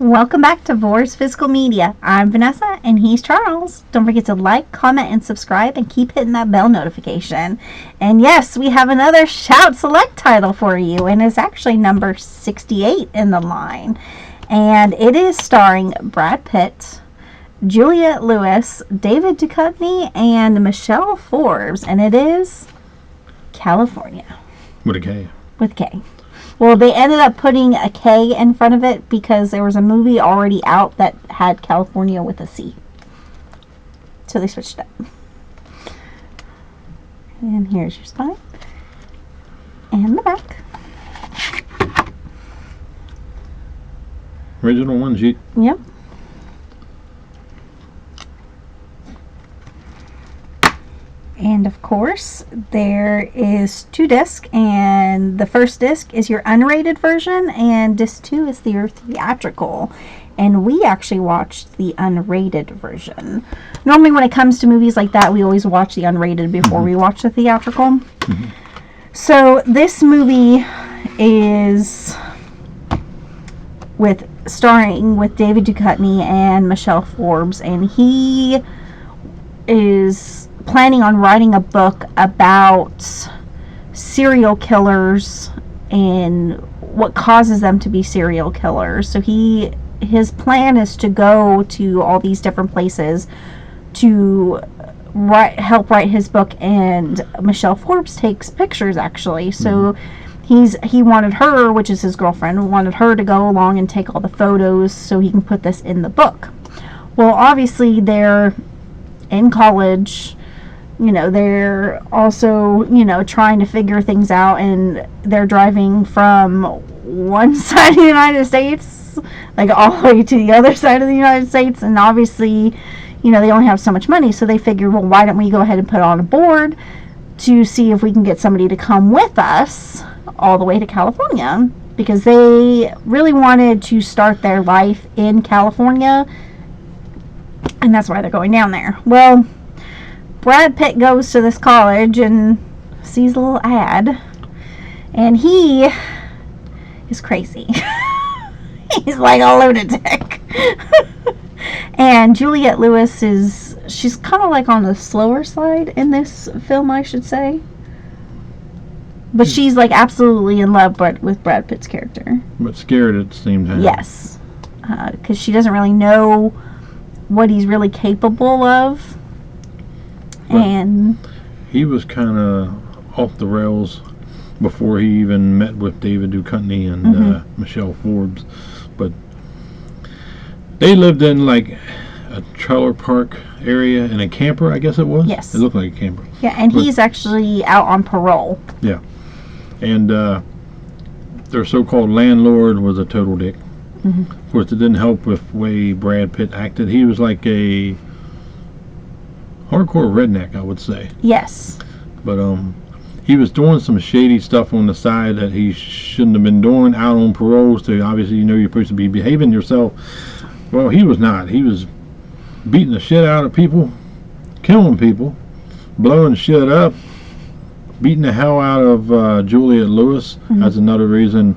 Welcome back to Vors Physical Media. I'm Vanessa and he's Charles. Don't forget to like, comment, and subscribe and keep hitting that bell notification. And yes, we have another Shout Select title for you, and it's actually number 68 in the line. And it is starring Brad Pitt, Juliette Lewis, David Duchovny, and Michelle Forbes, and it is Kalifornia. With a K. With K. Well, they ended up putting a K in front of it because there was a movie already out that had California with a C. So they switched it. And here's your spine. And the back. Original one sheet. Yep. And of course, there is 2 discs, and the first disc is your unrated version, and disc 2 is your theatrical. And we actually watched the unrated version. Normally, when it comes to movies like that, we always watch the unrated before we watch the theatrical. So this movie is starring with David Duchovny and Michelle Forbes, and he is planning on writing a book about serial killers and what causes them to be serial killers. So his plan is to go to all these different places to help write his book, and Michelle Forbes takes pictures actually. So he wanted her, which is his girlfriend, wanted her to go along and take all the photos so he can put this in the book. Well, obviously they're in college. They're also, trying to figure things out, and they're driving from one side of the United States, like all the way to the other side of the United States, and obviously, they only have so much money, so they figure, well, why don't we go ahead and put on a board to see if we can get somebody to come with us all the way to California, because they really wanted to start their life in California, and that's why they're going down there. Well, Brad Pitt goes to this college and sees a little ad, and he is crazy. He's like a lunatic. And Juliette Lewis she's kind of like on the slower side in this film, I should say. But she's like absolutely in love with Brad Pitt's character. But scared at the same time. Yes. Because she doesn't really know what he's really capable of. And he was kind of off the rails before he even met with David Duchovny and Michelle Forbes. But they lived in like a trailer park area in a camper, I guess it was. Yes. It looked like a camper. Yeah, and he's actually out on parole. Yeah. And their so-called landlord was a total dick. Of course, it didn't help with the way Brad Pitt acted. He was like a hardcore redneck, I would say. Yes. But he was doing some shady stuff on the side that he shouldn't have been doing out on parole. So obviously, you're supposed to be behaving yourself. Well, he was not. He was beating the shit out of people, killing people, blowing shit up, beating the hell out of Juliette Lewis. That's another reason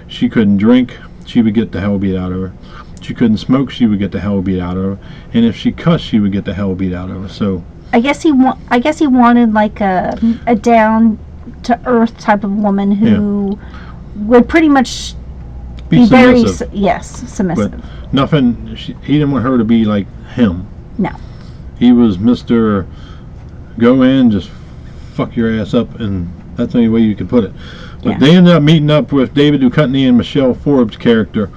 she couldn't drink. She would get the hell beat out of her. She couldn't smoke, she would get the hell beat out of her, and if she cussed, she would get the hell beat out of her. So I guess he wanted like a down to earth type of woman who would pretty much be submissive. very submissive. But nothing. He didn't want her to be like him. No. He was Mr. Go in, just fuck your ass up, and that's the only way you could put it. But they ended up meeting up with David Duchovny and Michelle Forbes' character.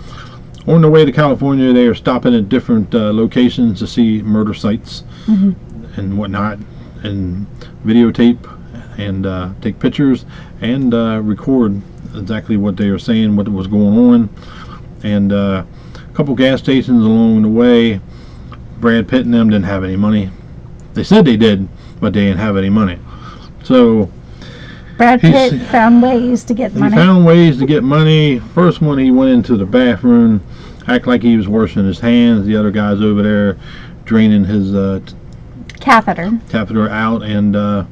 On the way to California, they are stopping at different locations to see murder sites and whatnot, and videotape and take pictures and record exactly what they were saying, what was going on. And a couple gas stations along the way, Brad Pitt and them didn't have any money. They said they did, but they didn't have any money. So Brad Pitt found ways to get money. He found ways to get money. First one, he went into the bathroom, act like he was washing his hands. The other guy's over there draining his catheter out, and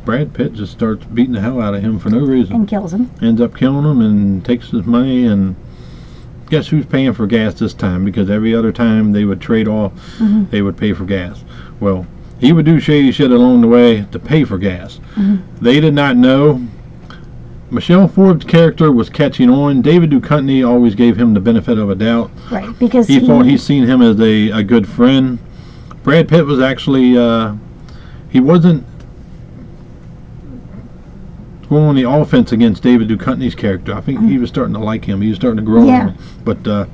Brad Pitt just starts beating the hell out of him for no reason. And kills him. Ends up killing him and takes his money and guess who's paying for gas this time? Because every other time they would trade off, they would pay for gas. Well, he would do shady shit along the way to pay for gas. They did not know. Michelle Forbes' character was catching on. David Duchovny always gave him the benefit of a doubt. Right, because he thought he's seen him as a good friend. Brad Pitt was actually, he wasn't going on the offense against David Duchovny's character. I think he was starting to like him. He was starting to grow on him. But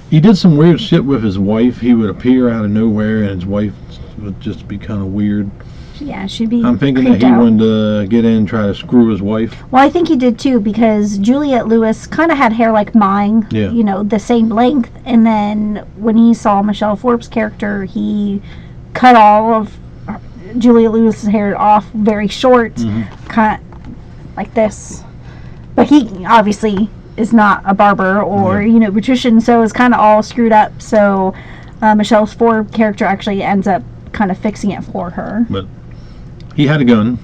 he did some weird shit with his wife. He would appear out of nowhere, and his wife would just be kind of weird. Yeah, she'd be. I'm thinking that he wanted to get in and try to screw his wife. Well, I think he did too, because Juliette Lewis kind of had hair like mine, you know, the same length. And then when he saw Michelle Forbes' character, cut all of Juliette Lewis's hair off very short, kind of like this. But he obviously is not a barber or, you know, beautician, so it's kind of all screwed up. So Michelle Forbes' character actually ends up kind of fixing it for her. But he had a gun.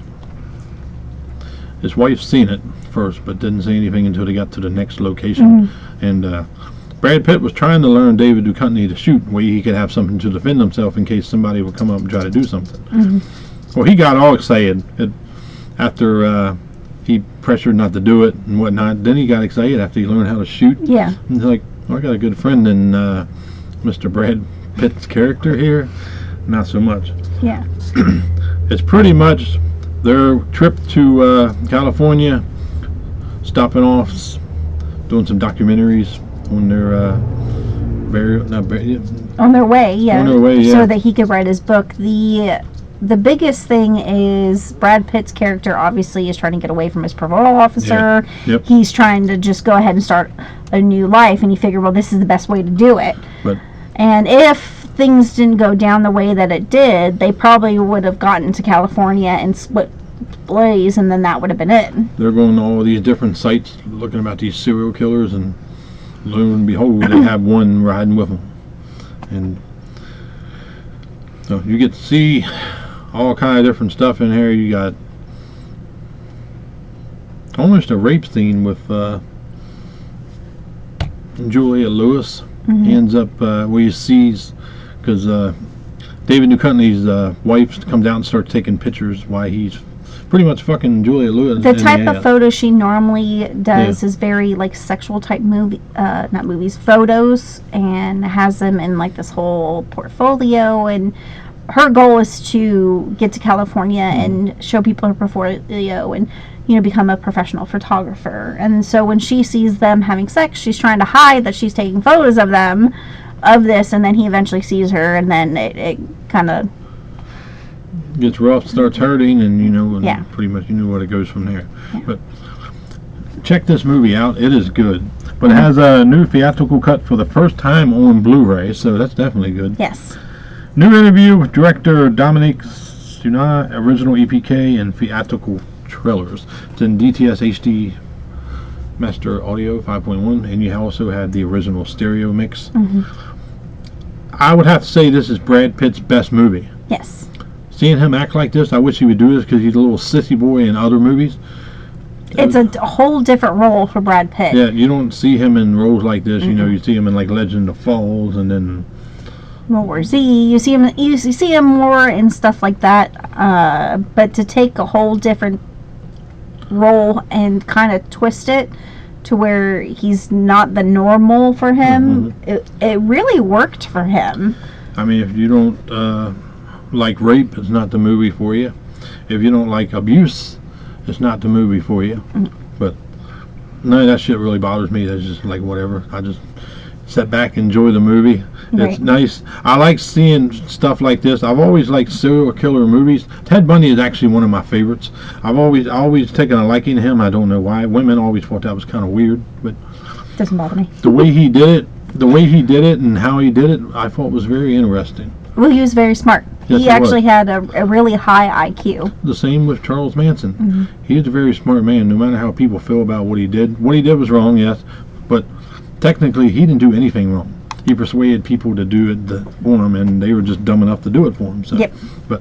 His wife seen it first, but didn't say anything until they got to the next location. And Brad Pitt was trying to learn David Duchovny to shoot, where he could have something to defend himself in case somebody would come up and try to do something. Well, he got all excited after he pressured not to do it and whatnot. Then he got excited after he learned how to shoot. Yeah. And he's like, oh, I got a good friend in Mr. Brad Pitt's character here. Not so much. Yeah. It's pretty much their trip to California, stopping off, doing some documentaries on their on their way, yeah. So that he could write his book. The biggest thing is Brad Pitt's character obviously is trying to get away from his parole officer. He's trying to just go ahead and start a new life, and he figured, well, this is the best way to do it. And if things didn't go down the way that it did, they probably would have gotten to California and split ways, and then that would have been it. They're going to all these different sites looking about these serial killers, and lo and behold, they have one riding with them. And so you get to see all kind of different stuff in here. You got almost a rape scene with Juliette Lewis. He ends up where he sees, because David Duchovny's wife comes out and starts taking pictures while he's pretty much fucking Juliette Lewis. The type of photo she normally does is very like sexual type photos, and has them in like this whole portfolio. And her goal is to get to California and show people her portfolio and, you know, become a professional photographer. And so when she sees them having sex, she's trying to hide that she's taking photos of them, of this, and then he eventually sees her, and then it kind of gets rough, starts hurting, and you know, and pretty much you know what it goes from there. But check this movie out; it is good. But it has a new theatrical cut for the first time on Blu-ray, so that's definitely good. Yes. New interview with director Dominique Suna, original EPK and theatrical trailers. It's in DTS HD Master Audio 5.1, and you also had the original stereo mix. I would have to say this is Brad Pitt's best movie. Yes. Seeing him act like this, I wish he would do this, because he's a little sissy boy in other movies. It's a whole different role for Brad Pitt. Yeah, you don't see him in roles like this. You know, you see him in like Legend of Falls, and then World War Z. You see him more in stuff like that. But to take a whole different role and kind of twist it to where he's not the normal for him, it really worked for him. I mean, if you don't like rape, it's not the movie for you. If you don't like abuse, it's not the movie for you. But none of that shit really bothers me. It's just like whatever. I just sit back, enjoy the movie. It's nice. I like seeing stuff like this. I've always liked serial killer movies. Ted Bundy is actually one of my favorites. I've always taken a liking to him. I don't know why. Women always thought that was kind of weird, but doesn't bother me. The way he did it and how he did it, I thought was very interesting. Well, he was very smart. Yes, he actually had a really high IQ. The same with Charles Manson. He was a very smart man, no matter how people feel about what he did. What he did was wrong, yes, but technically he didn't do anything wrong. He persuaded people to do it for him, and they were just dumb enough to do it for him. So. But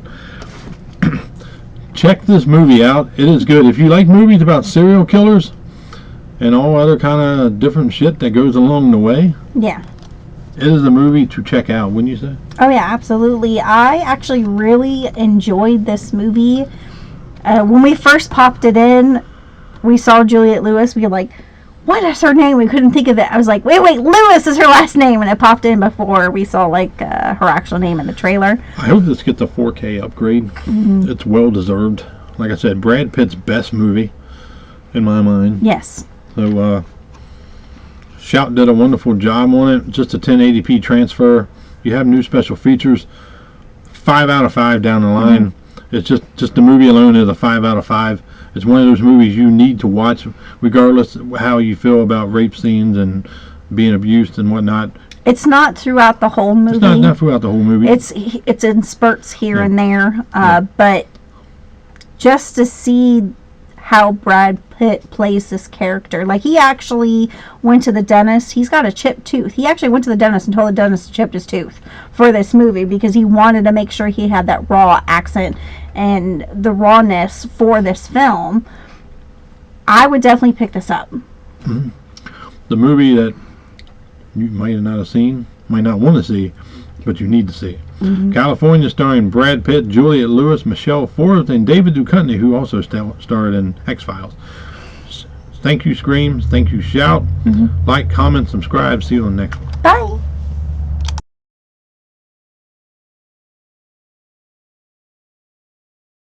check this movie out. It is good. If you like movies about serial killers, and all other kind of different shit that goes along the way. Yeah. It is a movie to check out, wouldn't you say? Oh yeah, absolutely. I actually really enjoyed this movie. When we first popped it in, we saw Juliette Lewis. We were like, what is her name? We couldn't think of it. I was like, wait, Lewis is her last name. And it popped in before we saw like her actual name in the trailer. I hope this gets a 4K upgrade. Mm-hmm. It's well deserved. Like I said, Brad Pitt's best movie in my mind. Yes. So, Shout did a wonderful job on it. Just a 1080p transfer. You have new special features. 5 out of 5 down the line. Mm-hmm. It's just the movie alone is a 5 out of 5. It's one of those movies you need to watch, regardless of how you feel about rape scenes and being abused and whatnot. It's not throughout the whole movie. It's not throughout the whole movie. It's in spurts here and there. But just to see how Brad Pitt plays this character. Like, he actually went to the dentist. He's got a chipped tooth. He actually went to the dentist and told the dentist to chip his tooth for this movie because he wanted to make sure he had that raw accent and the rawness for this film. I would definitely pick this up. Mm-hmm. The movie that you might not have seen, might not want to see, but you need to see. Mm-hmm. California, starring Brad Pitt, Juliette Lewis, Michelle Forbes, and David Duchovny, who also starred in X-Files. Thank you, Screams. Thank you, Shout. Mm-hmm. Like, comment, subscribe. See you on the next one. Bye.